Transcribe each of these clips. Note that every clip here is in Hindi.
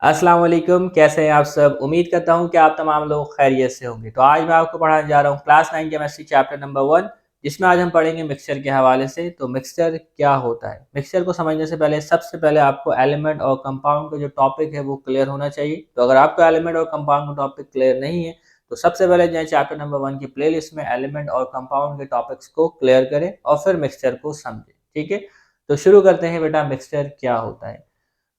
अस्सलाम वालेकुम, कैसे हैं आप सब। उम्मीद करता हूं कि आप तमाम लोग खैरियत से होंगे। तो आज मैं आपको पढ़ाने जा रहा हूं क्लास 9 केमिस्ट्री चैप्टर नंबर 1, जिसमें आज हम पढ़ेंगे मिक्सचर के हवाले से। तो मिक्सचर क्या होता है, मिक्सचर को समझने से पहले सबसे पहले आपको एलिमेंट और कंपाउंड का जो टॉपिक है वो क्लियर होना चाहिए। तो अगर आपको एलिमेंट और कंपाउंड का टॉपिक क्लियर नहीं है तो सबसे पहले जाए चैप्टर नंबर 1 की प्ले लिस्ट में एलिमेंट और कंपाउंड के टॉपिक्स को क्लियर करें और फिर मिक्सचर को समझें। ठीक है, तो शुरू करते हैं बेटा, मिक्सचर क्या होता है।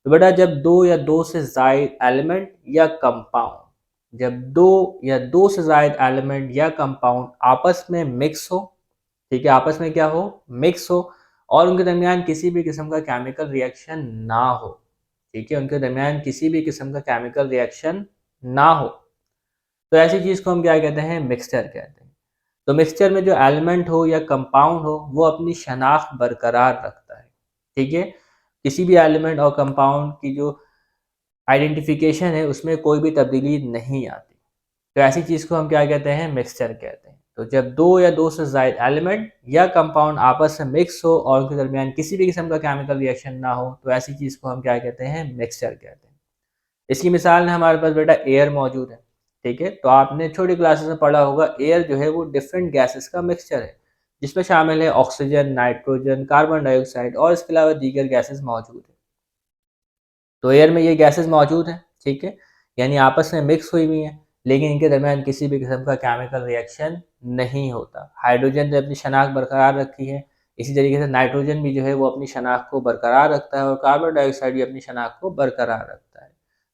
तो बेटा जब दो या दो से जायद एलिमेंट या कंपाउंड जब दो या दो से जायद एलिमेंट या कंपाउंड आपस में मिक्स हो, ठीक है, आपस में क्या हो, मिक्स हो, और उनके दरमियान किसी भी किस्म का केमिकल रिएक्शन ना हो, ठीक है, उनके दरमियान किसी भी किस्म का केमिकल रिएक्शन ना हो, तो ऐसी चीज को हम क्या कहते हैं, मिक्सचर कहते हैं। तो मिक्सचर में जो एलिमेंट हो या कंपाउंड हो वो अपनी शनाख्त बरकरार रखता है। ठीक है, किसी भी एलिमेंट और कंपाउंड की जो आइडेंटिफिकेशन है उसमें कोई भी तब्दीली नहीं आती। तो ऐसी चीज़ को हम क्या कहते हैं, मिक्सचर कहते हैं। तो जब दो या दो से ज़ायद एलिमेंट या कंपाउंड आपस में मिक्स हो और उनके दरमियान किसी भी किस्म का केमिकल रिएक्शन ना हो तो ऐसी चीज़ को हम क्या कहते हैं, मिक्सचर कहते हैं। इसकी मिसाल में हमारे पास बेटा एयर मौजूद है। ठीक है, तो आपने छोटी क्लासेस में पढ़ा होगा एयर जो है वो डिफरेंट गैसेस का मिक्सचर है, जिसमें शामिल है ऑक्सीजन, नाइट्रोजन, कार्बन डाइऑक्साइड और इसके अलावा दीगर गैसेस मौजूद है। तो एयर में ये गैसेस मौजूद हैं, ठीक है, यानी आपस में मिक्स हुई हुई हैं, लेकिन इनके दरमियान किसी भी किस्म का केमिकल रिएक्शन नहीं होता। हाइड्रोजन ने अपनी शनाख्त बरकरार रखी है, इसी तरीके से नाइट्रोजन भी जो है वो अपनी शनाख्त को बरकरार रखता है और कार्बन डाइऑक्साइड भी अपनी शनाख्त को बरकरार रखता है।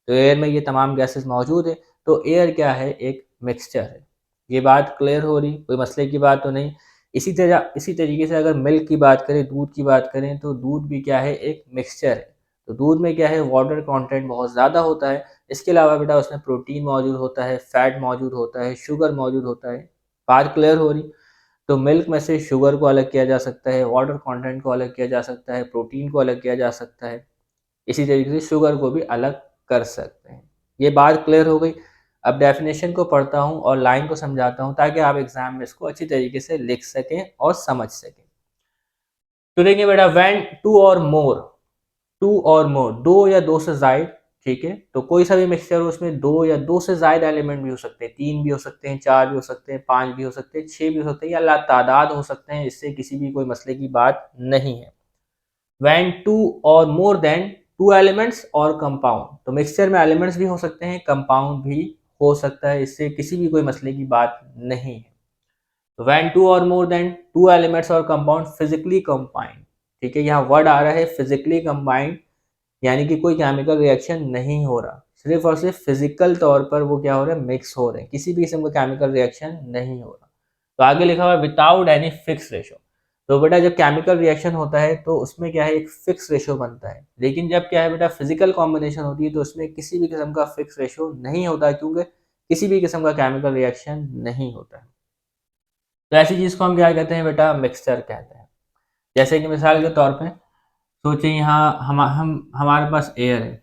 तो एयर में ये तमाम गैसेस मौजूद है, तो एयर क्या है, एक मिक्सचर है। ये बात क्लियर हो रही, कोई मसले की बात तो नहीं। इसी तरीके से अगर मिल्क की बात करें, दूध की बात करें, तो दूध भी क्या है, एक मिक्सचर है। तो दूध में क्या है, वाटर कंटेंट बहुत ज़्यादा होता है। इसके अलावा बेटा उसमें प्रोटीन मौजूद होता है, फैट मौजूद होता है, शुगर मौजूद होता है। बात क्लियर हो रही। तो मिल्क में से शुगर को अलग किया जा सकता है, वाटर कंटेंट को अलग किया जा सकता है, प्रोटीन को अलग किया जा सकता है। इसी तरीके से शुगर को भी अलग कर सकते हैं। ये बात क्लियर हो गई। अब डेफिनेशन को पढ़ता हूँ और लाइन को समझाता हूँ ताकि आप एग्जाम में इसको अच्छी तरीके से लिख सकें और समझ सकें। तो देखिए बेटा, व्हेन टू और मोर, दो या दो से जायद, ठीक है, तो कोई सा भी मिक्सचर हो उसमें दो या दो से जायद एलिमेंट भी हो सकते हैं, तीन भी हो सकते हैं, चार भी हो सकते हैं, पांच भी हो सकते हैं, छह भी हो सकते हैं, या ला तादाद हो सकते हैं। इससे किसी भी कोई मसले की बात नहीं है। व्हेन टू और मोर देन टू एलिमेंट्स और कंपाउंड, तो मिक्सचर में एलिमेंट्स भी हो सकते हैं, कंपाउंड भी हो सकता है, इससे किसी भी कोई मसले की बात नहीं है। व्हेन टू और मोर देन टू एलिमेंट्स और कंपाउंड फिजिकली कंबाइंड, ठीक है, यहाँ वर्ड आ रहा है फिजिकली कंबाइंड, यानी कि कोई केमिकल रिएक्शन नहीं हो रहा, सिर्फ और सिर्फ फिजिकल तौर पर वो क्या हो रहा है, मिक्स हो रहे हैं, किसी भी किस्म का केमिकल रिएक्शन नहीं हो रहा। तो आगे लिखा हुआ है विदाउट एनी फिक्स रेशो। तो बेटा जब केमिकल रिएक्शन होता है तो उसमें क्या है, एक फिक्स रेशो बनता है, लेकिन जब क्या है बेटा, फिजिकल कॉम्बिनेशन होती है तो उसमें किसी भी किस्म का फिक्स रेशो नहीं होता, क्योंकि किसी भी किस्म का केमिकल रिएक्शन नहीं होता है। तो ऐसी चीज को हम क्या कहते हैं बेटा, मिक्सचर कहते हैं। जैसे कि मिसाल के तौर पे सोचिए, यहाँ हम हमारे पास एयर है,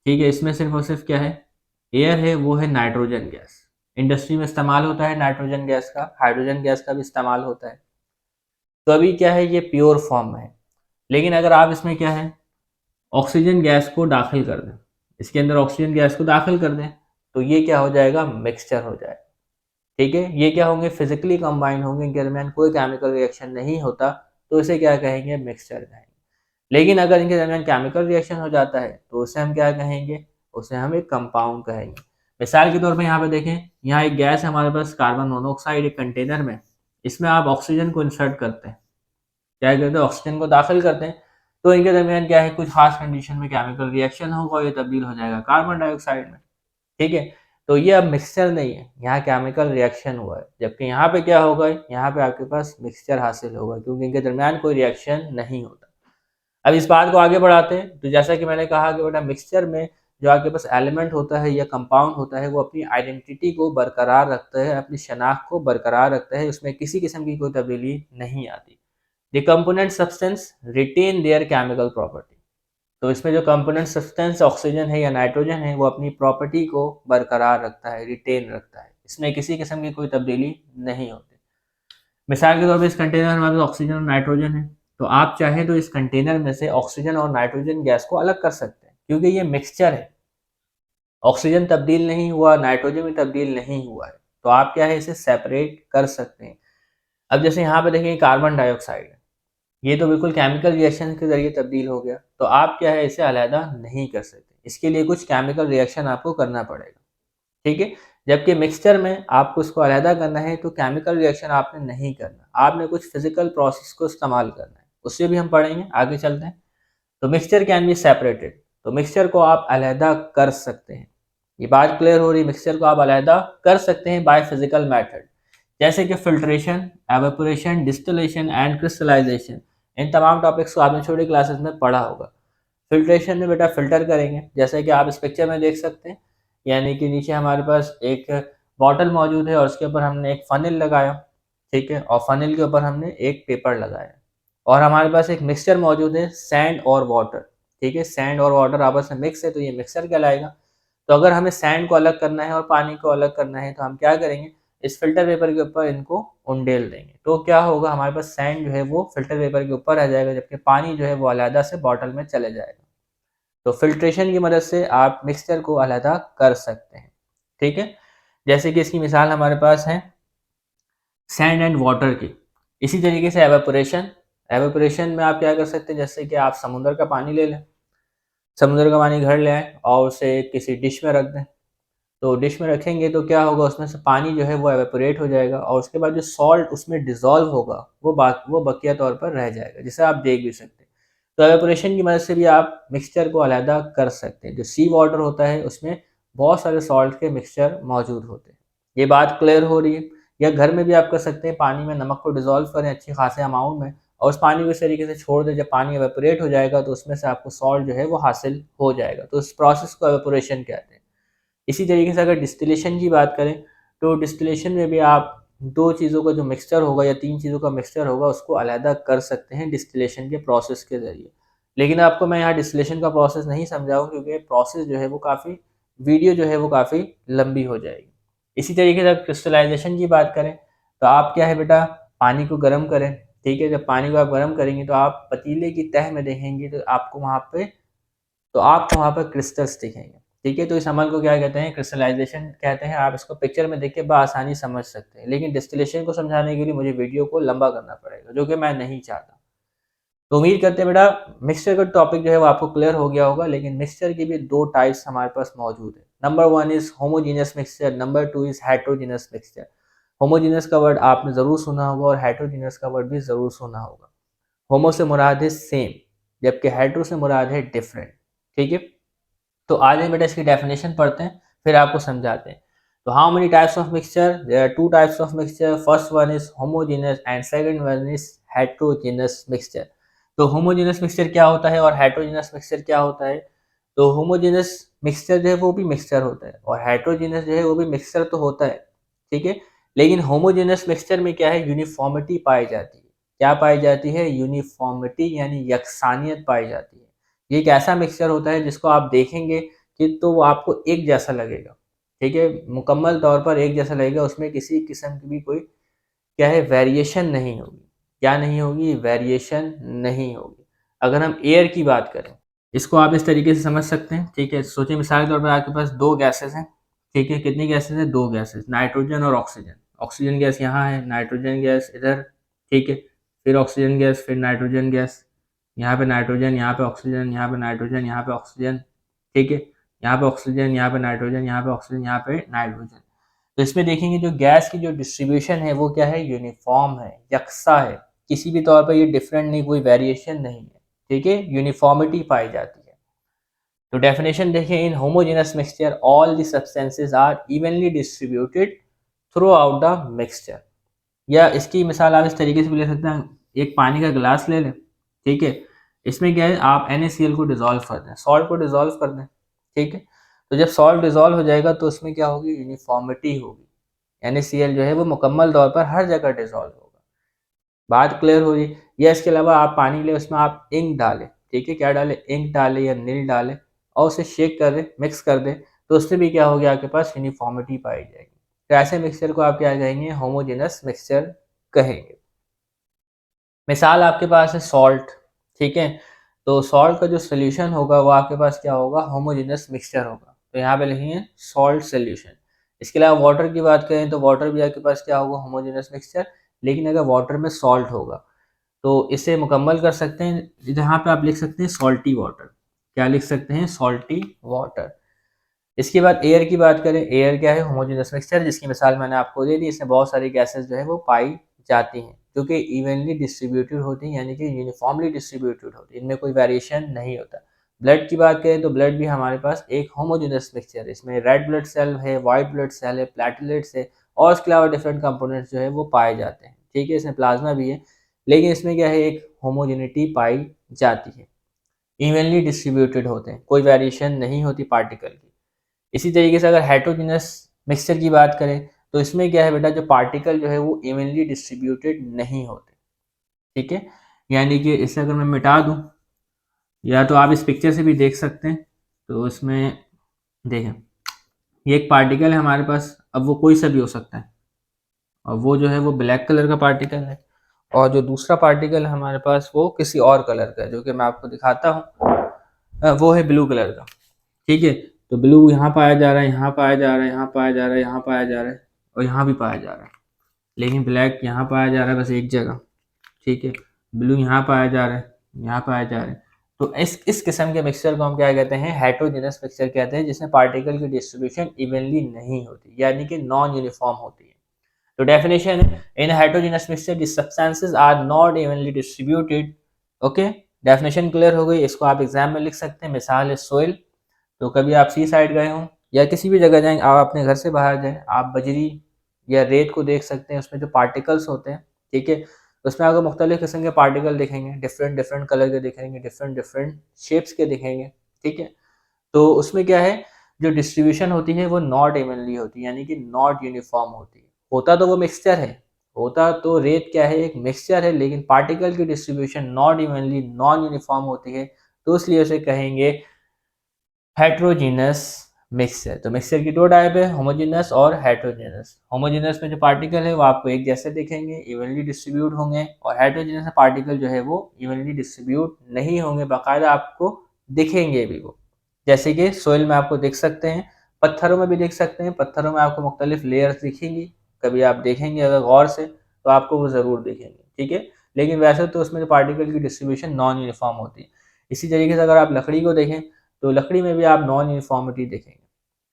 ठीक है, इसमें सिर्फ और सिर्फ क्या है, एयर है, वो है नाइट्रोजन गैस। इंडस्ट्री में इस्तेमाल होता है नाइट्रोजन गैस का, हाइड्रोजन गैस का भी इस्तेमाल होता है। तो अभी क्या है, ये प्योर फॉर्म में है, लेकिन अगर आप इसमें क्या है, ऑक्सीजन गैस को दाखिल कर दें, इसके अंदर ऑक्सीजन गैस को दाखिल कर दें, तो ये क्या हो जाएगा, मिक्सचर हो जाएगा। ठीक है, ये क्या होंगे, फिजिकली कंबाइन होंगे, इनके दरमियान कोई केमिकल रिएक्शन नहीं होता, तो इसे क्या कहेंगे, मिक्सचर कहेंगे। लेकिन अगर इनके दरमियान केमिकल रिएक्शन हो जाता है तो उसे हम क्या कहेंगे, उसे हम एक कंपाउंड कहेंगे। मिसाल के तौर पर यहाँ पे देखें, यहाँ एक गैस है हमारे पास, कार्बन मोनोऑक्साइड, एक कंटेनर में, इसमें आप ऑक्सीजन को इंसर्ट करते हैं, क्या कहते हैं, ऑक्सीजन को दाखिल करते हैं, तो इनके दरमियान क्या है, कुछ खास कंडीशन में केमिकल रिएक्शन होगा और ये तब्दील हो जाएगा कार्बन डाइऑक्साइड में। ठीक है, तो ये अब मिक्सचर नहीं है, यहाँ केमिकल रिएक्शन हुआ है, जबकि यहाँ पे क्या होगा, यहाँ पे आपके पास मिक्सचर हासिल होगा, क्योंकि इनके दरमियान कोई रिएक्शन नहीं होता। अब इस बात को आगे बढ़ाते हैं। तो जैसा कि मैंने कहा कि बेटा मिक्सचर में जो आपके पास एलिमेंट होता है या कंपाउंड होता है वो अपनी आइडेंटिटी को बरकरार रखता है, अपनी शनाख्त को बरकरार रखता है, उसमें किसी किस्म की कोई तब्दीली नहीं आती। The component substance retain their chemical property, तो इसमें जो कंपोनेंट सब्सटेंस ऑक्सीजन है या नाइट्रोजन है वो अपनी प्रॉपर्टी को बरकरार रखता है, रिटेन रखता है, इसमें किसी किस्म की कोई तब्दीली नहीं होती। मिसाल के तौर पर इस कंटेनर में हमारे पास ऑक्सीजन और नाइट्रोजन है, तो आप चाहें तो इस कंटेनर में से ऑक्सीजन और नाइट्रोजन गैस को अलग कर सकते हैं, क्योंकि ये मिक्सचर है। ऑक्सीजन तब्दील नहीं हुआ, नाइट्रोजन भी तब्दील नहीं हुआ है, तो आप क्या है इसे सेपरेट कर सकते हैं। अब जैसे यहाँ पे देखें कार्बन डाइऑक्साइड है, ये तो बिल्कुल केमिकल रिएक्शन के ज़रिए तब्दील हो गया, तो आप क्या है इसे अलहदा नहीं कर सकते, इसके लिए कुछ केमिकल रिएक्शन आपको करना पड़ेगा, ठीक है। जबकि मिक्सचर में आपको इसको अलहदा करना है तो केमिकल रिएक्शन आपने नहीं करना, आपने कुछ फिजिकल प्रोसेस को इस्तेमाल करना है, उससे भी हम पढ़ेंगे, आगे चलते हैं। तो मिक्सचर कैन बी सेपरेटेड, तो मिक्सचर को आप अलहदा कर सकते हैं, ये बात क्लियर हो रही, मिक्सचर को आप अलहदा कर सकते हैं बाय फिजिकल मेथड, जैसे कि filtration, evaporation, distillation and crystallisation. इन तमाम टॉपिक्स को आपने छोटी क्लासेस में पढ़ा होगा। फिल्ट्रेशन में बेटा फिल्टर करेंगे, जैसे कि आप इस पिक्चर में देख सकते हैं, यानी कि नीचे हमारे पास एक बॉटल मौजूद है और उसके ऊपर हमने एक फनिल लगाया, ठीक है, और फनिल के ऊपर हमने एक पेपर लगाया, और हमारे पास एक मिक्सचर मौजूद है सैंड और वाटर, ठीक है, सैंड और वाटर आपस में मिक्स है तो ये मिक्सचर कहलाएगा। तो अगर हमें सैंड को अलग करना है और पानी को अलग करना है तो हम क्या करेंगे, इस फिल्टर पेपर के ऊपर इनको उंडेल देंगे, तो क्या होगा, हमारे पास सैंड जो है वो फिल्टर पेपर के ऊपर आ जाएगा, जबकि पानी जो है वो अलहदा से बॉटल में चले जाएगा। तो फिल्ट्रेशन की मदद से आप मिक्सचर को अलहदा कर सकते हैं, ठीक है। जैसे कि इसकी मिसाल हमारे पास है सैंड एंड वाटर की। इसी तरीके से एवेपोरेशन, एवेपोरेशन में आप क्या कर सकते हैं, जैसे कि आप समुद्र का पानी ले लें, समुद्र का पानी घर ले आए और उसे किसी डिश में रख दें, तो डिश में रखेंगे तो क्या होगा, उसमें से पानी जो है वो एवेपोरेट हो जाएगा और उसके बाद जो सॉल्ट उसमें डिज़ोल्व होगा वो बकिया तौर पर रह जाएगा, जिसे आप देख भी सकते हैं। तो एवेपोरेशन की मदद से भी आप मिक्सचर को अलहदा कर सकते हैं। जो सी वाटर होता है उसमें बहुत सारे सॉल्ट के मिक्सचर मौजूद होते हैं, ये बात क्लियर हो रही है। या घर में भी आप कर सकते हैं, पानी में नमक को डिज़ोल्व करें अच्छे खासे अमाउंट में और उस पानी को इस तरीके से छोड़ दें, जब पानी एवेपोरेट हो जाएगा तो उसमें से आपको सॉल्ट जो है वो हासिल हो जाएगा, तो इस प्रोसेस को एवेपोरेशन कहते हैं। इसी तरीके से अगर डिस्टिलेशन की बात करें तो डिस्टिलेशन में भी आप दो चीज़ों का जो मिक्सचर होगा या तीन चीज़ों का मिक्सचर होगा उसको अलहदा कर सकते हैं डिस्टिलेशन के प्रोसेस के ज़रिए। लेकिन आपको मैं यहाँ डिस्टिलेशन का प्रोसेस नहीं समझाऊँ क्योंकि प्रोसेस जो है वो काफ़ी, वीडियो जो है वो काफ़ी लंबी हो जाएगी। इसी तरीके से अगर क्रिस्टलाइजेशन की बात करें तो आप क्या है बेटा, पानी को गर्म करें, ठीक है, जब पानी को आप गर्म करेंगे तो आप पतीले की तह में देखेंगे तो आपको वहाँ पर क्रिस्टल्स दिखेंगे, ठीक है। तो इस अमल को क्या कहते हैं, क्रिस्टलाइजेशन कहते हैं। आप इसको पिक्चर में देख के बआसानी समझ सकते हैं, लेकिन डिस्टिलेशन को समझाने के लिए मुझे वीडियो को लंबा करना पड़ेगा, जो कि मैं नहीं चाहता। तो उम्मीद करते हैं बेटा मिक्सचर का टॉपिक जो है वो आपको क्लियर हो गया होगा। लेकिन मिक्सचर की भी दो टाइप्स हमारे पास मौजूद है। Number one is homogeneous mixture, number two is heterogeneous mixture. Homogeneous का वर्ड आपने ज़रूर सुना होगा और हेट्रोजीनियस का वर्ड भी ज़रूर सुना होगा। होमो से मुराद है सेम, जबकि हेट्रो से मुराद है डिफरेंट, ठीक है। तो आज हम बेटा इसकी डेफिनेशन पढ़ते हैं, फिर आपको समझाते हैं। तो how many types of mixture, there are two types of mixture, first one is homogeneous and second one is heterogeneous mixture. तो होमोजेनस मिक्सचर क्या होता है और हेट्रोजेनस मिक्सचर क्या होता है। तो होमोजेनस मिक्सचर जो है वो भी मिक्सचर होता है और हेट्रोजेनस जो है वो भी मिक्सचर तो होता है, ठीक है। लेकिन होमोजेनस मिक्सचर में क्या है, यूनिफॉर्मिटी पाई जाती है। क्या पाई जाती है, यूनिफॉर्मिटी, यानी यकसानियत पाई जाती है। ये एक ऐसा मिक्सचर होता है जिसको आप देखेंगे कि तो वो आपको एक जैसा लगेगा, ठीक है, मुकम्मल तौर पर एक जैसा लगेगा, उसमें किसी किस्म की भी कोई क्या है वेरिएशन नहीं होगी। क्या नहीं होगी, वेरिएशन नहीं होगी। अगर हम एयर की बात करें, इसको आप इस तरीके से समझ सकते हैं, ठीक है। सोचिए मिसाल के तौर पर आपके पास दो गैसेस हैं, ठीक है, कितनी गैसेस हैं, दो गैसेस, नाइट्रोजन और ऑक्सीजन। ऑक्सीजन गैस यहाँ है, नाइट्रोजन गैस इधर, ठीक है, फिर ऑक्सीजन गैस, फिर नाइट्रोजन गैस, यहाँ पे नाइट्रोजन, यहाँ पे ऑक्सीजन, यहाँ पे नाइट्रोजन, यहाँ पे ऑक्सीजन, ठीक है, यहाँ पे ऑक्सीजन, यहाँ पे नाइट्रोजन, यहाँ पे ऑक्सीजन, यहाँ पे नाइट्रोजन। तो इसमें देखेंगे जो गैस की जो डिस्ट्रीब्यूशन है वो क्या है, यूनिफॉर्म है, यकसा है, किसी भी तौर पर ये डिफरेंट नहीं, कोई वेरिएशन नहीं है, ठीक है, यूनिफॉर्मिटी पाई जाती है। तो डेफिनेशन देखें, in homogeneous mixture all the substances are evenly distributed throughout the mixture. या इसकी मिसाल आप इस तरीके से भी ले सकते हैं, एक पानी का गिलास ले लें, ठीक है, इसमें क्या है, आप NaCl को डिज़ोल्व कर दें, सॉल्ट को डिज़ोल्व कर दें, ठीक है। तो जब सॉल्ट डिज़ोल्व हो जाएगा तो उसमें क्या होगी, यूनिफॉर्मिटी होगी, NaCl जो है वो मुकम्मल तौर पर हर जगह डिज़ोल्व होगा। बात क्लियर हो रही। या इसके अलावा आप पानी ले, उसमें आप इंक डालें, ठीक है, क्या डालें, इंक डालें या नील डालें और उसे शेक कर दें, मिक्स कर दें, तो उससे भी क्या हो गया, आपके पास यूनिफॉर्मिटी पाई जाएगी। तो ऐसे मिक्सचर को आप क्या कहेंगे, होमोजेनस मिक्सचर कहेंगे। मिसाल आपके पास है सॉल्ट, ठीक है, तो सॉल्ट का जो सोल्यूशन होगा वो आपके पास क्या होगा, होमोजेनस मिक्सचर होगा। तो यहाँ पे लिखेंगे सॉल्ट सोल्यूशन। इसके अलावा वाटर की बात करें तो वाटर भी आपके पास क्या होगा, होमोजेनस मिक्सचर, लेकिन अगर वाटर में सॉल्ट होगा तो इसे मुकम्मल कर सकते हैं, जहाँ पे आप लिख सकते हैं सॉल्टी वाटर। क्या लिख सकते हैं, सॉल्टी वाटर। इसके बाद एयर की बात करें, एयर क्या है, होमोजेनस मिक्सचर, जिसकी मिसाल मैंने आपको दे दी। इसमें बहुत सारी गैसेस जो है वो पाई जाती हैं जो कि इवनली डिस्ट्रीब्यूटेड होती हैं, यानी कि यूनिफॉर्मली डिस्ट्रीब्यूटेड होती है, इनमें कोई वेरिएशन नहीं होता। ब्लड की बात करें तो ब्लड भी हमारे पास एक होमोजेनस मिक्सचर है। इसमें रेड ब्लड सेल है, वाइट ब्लड सेल है, प्लेटलेट्स है, और इसके अलावा डिफरेंट कंपोनेंट्स जो है वो पाए जाते हैं। ठीक है, इसमें प्लाज्मा भी है, लेकिन इसमें क्या है, एक होमोजेनिटी पाई जाती है, इवनली डिस्ट्रीब्यूटेड होते हैं, कोई वेरिएशन नहीं होती पार्टिकल की। इसी तरीके से अगर हेटेरोजेनस मिक्सचर की बात करें तो इसमें क्या है बेटा, जो पार्टिकल जो है वो इवनली डिस्ट्रीब्यूटेड नहीं होते। ठीक है, यानी कि इसे अगर मैं मिटा दूं, या तो आप इस पिक्चर से भी देख सकते हैं, तो इसमें देखें, ये एक पार्टिकल है हमारे पास, अब वो कोई सा भी हो सकता है, और वो जो है वो ब्लैक कलर का पार्टिकल है, और जो दूसरा पार्टिकल है हमारे पास वो किसी और कलर का है, जो कि मैं आपको दिखाता हूँ, वो है ब्लू कलर का। ठीक है, तो ब्लू यहाँ पाया जा रहा है, यहाँ पाया जा रहा है, यहाँ पाया जा रहा है, यहाँ पाया जा रहा है, और यहाँ भी पाया जा रहा है, लेकिन ब्लैक यहाँ पाया जा रहा है बस एक जगह। ठीक है, ब्लू यहाँ पाया जा रहा है, यहाँ पाया जा रहा है। तो इस किस्म के मिक्सचर को हम क्या कहते हैं, हेटेरोजेनस मिक्सचर कहते हैं, जिसमें पार्टिकल की डिस्ट्रीब्यूशन इवनली नहीं होती, यानी कि नॉन यूनिफॉर्म होती है। तो डेफिनेशन है, in heterogeneous mixture the substances are not evenly distributed. Okay, definition clear हो गई। इसको आप एग्जाम में लिख सकते हैं। मिसाल है सोइल। तो कभी आप सी साइड गए हों या किसी भी जगह जाएं, आप अपने घर से बाहर जाएं, आप बजरी या रेत को देख सकते हैं, उसमें जो पार्टिकल्स होते हैं। ठीक है, उसमें आपको मुख्तलिफ किस्म के पार्टिकल दिखेंगे, डिफरेंट डिफरेंट कलर के दिखेंगे, डिफरेंट डिफरेंट शेप्स के दिखेंगे। ठीक है, तो उसमें क्या है, जो डिस्ट्रीब्यूशन होती है वो नॉट इवनली होती है, यानी कि नॉट यूनिफॉर्म होती है। होता तो वो मिक्सचर है, होता तो रेत क्या है, एक मिक्सचर है, लेकिन पार्टिकल की distribution not evenly, non uniform होती है, तो इसलिए उसे कहेंगे हेट्रोजीनस मिक्सचर। तो मिक्सचर की दो टाइप है, होमोजेनस और हेट्रोजेनस। होमोजेनस में जो पार्टिकल है वो आपको एक जैसे दिखेंगे, इवनली डिस्ट्रीब्यूट होंगे, और हेट्रोजेनस पार्टिकल जो है वो इवनली डिस्ट्रीब्यूट नहीं होंगे, बाकायदा आपको दिखेंगे भी वो। जैसे कि सोइल में आपको दिख सकते हैं, पत्थरों में भी दिख सकते हैं, पत्थरों में आपको मुख्तलिफ लेयर्स दिखेंगी, कभी आप देखेंगे अगर गौर से तो आपको वो ज़रूर दिखेंगे। ठीक है, लेकिन वैसे तो उसमें जो पार्टिकल की डिस्ट्रीब्यूशन नॉन यूनिफॉर्म होती है। इसी तरीके से अगर आप लकड़ी को देखें तो लकड़ी में भी आप नॉन यूनिफॉर्मिटी देखेंगे।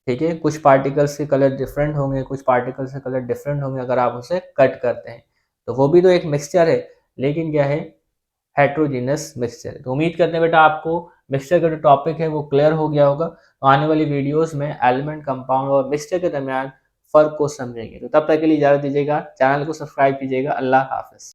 ठीक है, कुछ पार्टिकल्स के कलर डिफरेंट होंगे, कुछ पार्टिकल्स के कलर डिफरेंट होंगे अगर आप उसे कट करते हैं, तो वो भी तो एक मिक्सचर है, लेकिन क्या है, हेट्रोजीनस मिक्सचर है। तो उम्मीद करते हैं बेटा आपको मिक्सचर का जो टॉपिक है वो क्लियर हो गया होगा। तो आने वाली वीडियोस में एलिमेंट, कंपाउंड और मिक्सचर के दरमियान फ़र्क को समझेंगे। तो तब तक के लिए इजाज़त दीजिएगा, चैनल को सब्सक्राइब कीजिएगा। अल्लाह हाफ़िज़।